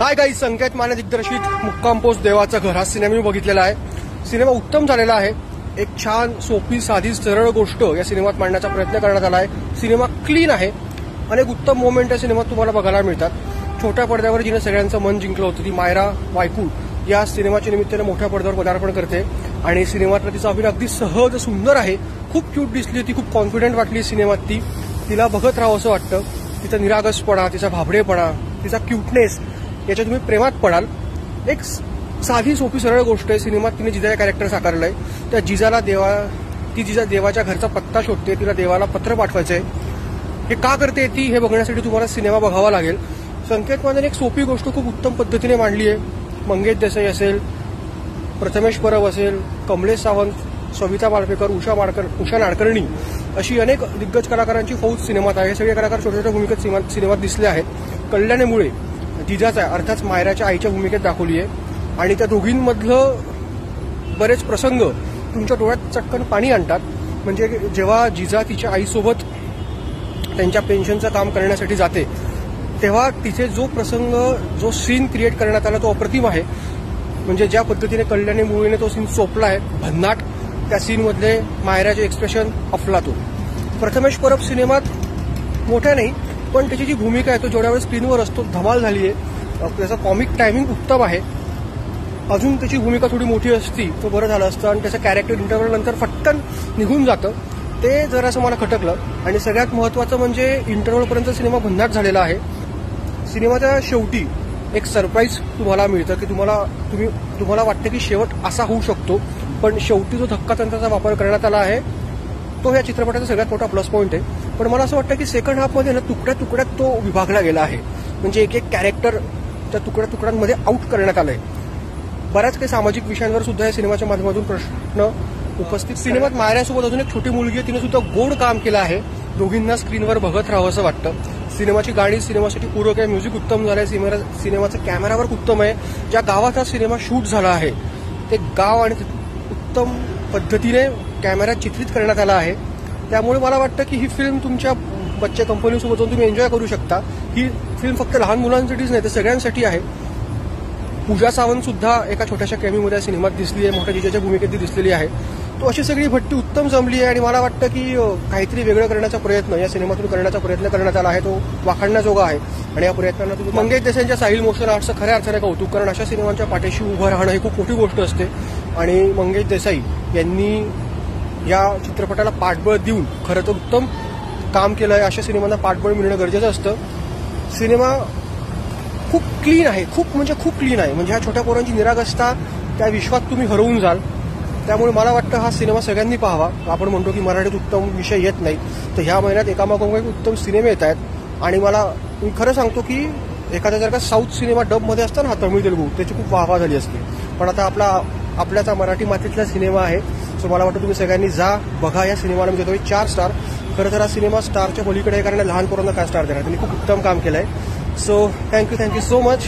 Hi guys, संकेत माने दिग्दर्शित मुक्काम post देवाचं घर हा सिनेमा मी बघितलेला आहे. सिनेमा उत्तम झालेला आहे. एक छान सोपी साधी सरळ गोष्ट या सिनेमात मांडण्याचा प्रयत्न करण्यात आला आहे. सिनेमा क्लीन आहे. अनेक उत्तम मोमेंट या सिनेमात तुम्हाला बघायला मिळतात. छोट्या पडद्यावर जिने सगळ्यांचं मन जिंकलं होतं ती मायरा वायकू या सिनेमाच्या निमित्ताने मोठ्या पडद्यावर पदार्पण करते आणि सिनेमातला तिचा अभिनय अगदी सहज सुंदर आहे. खूप क्यूट दिसली ती, खूप कॉन्फिडंट वाटली सिनेमात. तिला बघत राहावं असं वाटतं. तिचा निरागसपणा, तिचा भाबडेपणा, तिचा क्यूटनेस याच्या तुम्ही प्रेमात पडाल. एक साधी सोपी सरळ गोष्ट आहे. सिनेमात तिने जिजा कॅरेक्टर साकारलंय. त्या जिजाला जिजा देवाच्या घरचा पत्ता शोधते. तिला देवाला पत्र पाठवायचंय. हे का करते ती हे बघण्यासाठी तुम्हाला सिनेमा बघावा लागेल. संकेत मानेने एक सोपी गोष्ट खूप उत्तम पद्धतीने मांडली आहे. मंगेश देसाई असेल, प्रथमेश परब असेल, कमलेश सावंत, सविता माळपेकर, उषा नाडकर्णी अशी अनेक दिग्गज कलाकारांची फौज सिनेमात आहे. सगळे कलाकार छोट्या छोट्या भूमिकेत सिनेमात दिसले आहेत. कल्याणीमुळे जिजाचा अर्थात मायराच्या आईच्या भूमिकेत दाखवली आहे आणि त्या दोघींमधलं बरेच प्रसंग तुमच्या डोळ्यात चटकन पाणी आणतात. म्हणजे जेव्हा जिजा तिच्या आईसोबत त्यांच्या पेन्शनचं काम करण्यासाठी जाते तेव्हा तिथे जो प्रसंग, जो सीन क्रिएट करण्यात आला तो अप्रतिम आहे. म्हणजे ज्या पद्धतीने कल्याणी मुळीने तो सीन चोपला आहे, भन्नाट. त्या सीनमधले मायराचे एक्सप्रेशन अफलातून. प्रथमेश परब सिनेमात मोठ्या नाही पण त्याची जी भूमिका आहे तो जेवढ्या वेळ स्क्रीनवर असतो धमाल झाली आहे. त्याचा कॉमिक टायमिंग उत्तम आहे. अजून त्याची भूमिका थोडी मोठी असती तर बरं झालं असतं आणि त्याचं कॅरेक्टर इंटरव्हल नंतर फटकन निघून जातं. ते जरासं मला खटकलं. आणि सगळ्यात महत्त्वाचं म्हणजे इंटरव्हलपर्यंत सिनेमा भन्नाट झालेला आहे. सिनेमाच्या शेवटी एक सरप्राईज तुम्हाला मिळतं की तुम्हाला वाटतं की शेवट असा होऊ शकतो, पण शेवटी जो धक्कातंत्राचा वापर करण्यात आला आहे तो या चित्रपटाचा सगळ्यात मोठा प्लस पॉईंट आहे. पण मला असं वाटतं की सेकंड हाफमध्ये ना तुकड्यात तो विभागला गेला आहे. म्हणजे एक कॅरेक्टर त्या तुकड्यांमध्ये आउट करण्यात आलंय. बऱ्याच काही सामाजिक विषयांवर सुद्धा या सिनेमाच्या माध्यमातून प्रश्न उपस्थित. सिनेमात मायरासोबत अजून एक छोटी मुलगी आहे, तिने सुद्धा गोड काम केलं आहे. दोघींना स्क्रीनवर बघत राहावं असं वाटतं. सिनेमाची गाणी सिनेमासाठी पूरक आहे. म्युझिक उत्तम झालंय. सिनेमाचं कॅमेरावर्क उत्तम आहे. ज्या गावात हा सिनेमा शूट झाला आहे ते गाव आणि उत्तम पद्धतीने कॅमेऱ्यात चित्रित करण्यात आला आहे. त्यामुळे मला वाटतं की ही फिल्म तुमच्या बच्चे कंपनीसोबत जाऊन तुम्ही एन्जॉय करू शकता. ही फिल्म फक्त लहान मुलांसाठीच नाही तर सगळ्यांसाठी आहे. पूजा सावंत सुद्धा एका छोट्याशा कॅमीमध्ये सिनेमात दिसली आहे. मोठ्या जिजाच्या भूमिकेत ती दिसलेली आहे. तो अशी सगळी भट्टी उत्तम जमली आहे आणि मला वाटतं की काहीतरी वेगळं करण्याचा प्रयत्न या सिनेमातून करण्याचा प्रयत्न करण्यात आला आहे. तो वाखाणण्याजोगा आहे आणि या प्रयत्नांना तुम्ही मंगेश देसाईंच्या साहिल मोशन आर्टचं खऱ्या अर्थाने कौतुक. कारण अशा सिनेमांच्या पाठीशी उभं राहणं ही खूप मोठी गोष्ट असते आणि मंगेश देसाई यांनी या चित्रपटाला पाठबळ देऊन खरं तर उत्तम काम केलं आहे. अशा सिनेमांना पाठबळ मिळणं गरजेचं असतं. सिनेमा खूप क्लीन आहे. खूप क्लीन आहे. म्हणजे ह्या छोट्या पोरांची निरागसता त्या विश्वात तुम्ही हरवून जाल. त्यामुळे मला वाटतं हा सिनेमा सगळ्यांनी पाहावा. आपण म्हणतो की मराठीत उत्तम विषय येत नाही तर ह्या महिन्यात एकामागोमाग एक उत्तम सिनेमे येत आहेत आणि मी खरं सांगतो की एखाद्या जर का साऊथ सिनेमा डबमध्ये असता ना, हा तमिळ तेलुगू, त्याची खूप वाहवा झाली असते. पण आता आपल्याचा मराठी मातीतला सिनेमा आहे. सो मला वाटतं तुम्ही सगळ्यांनी जा बघा. या सिनेमाला मी देतो 4 स्टार. खरं तर हा सिनेमा स्टारच्या पलीकडे आहे कारण लहान पोरांना काय स्टार देणार. त्यांनी खूप उत्तम काम केलंय. So thank you so much.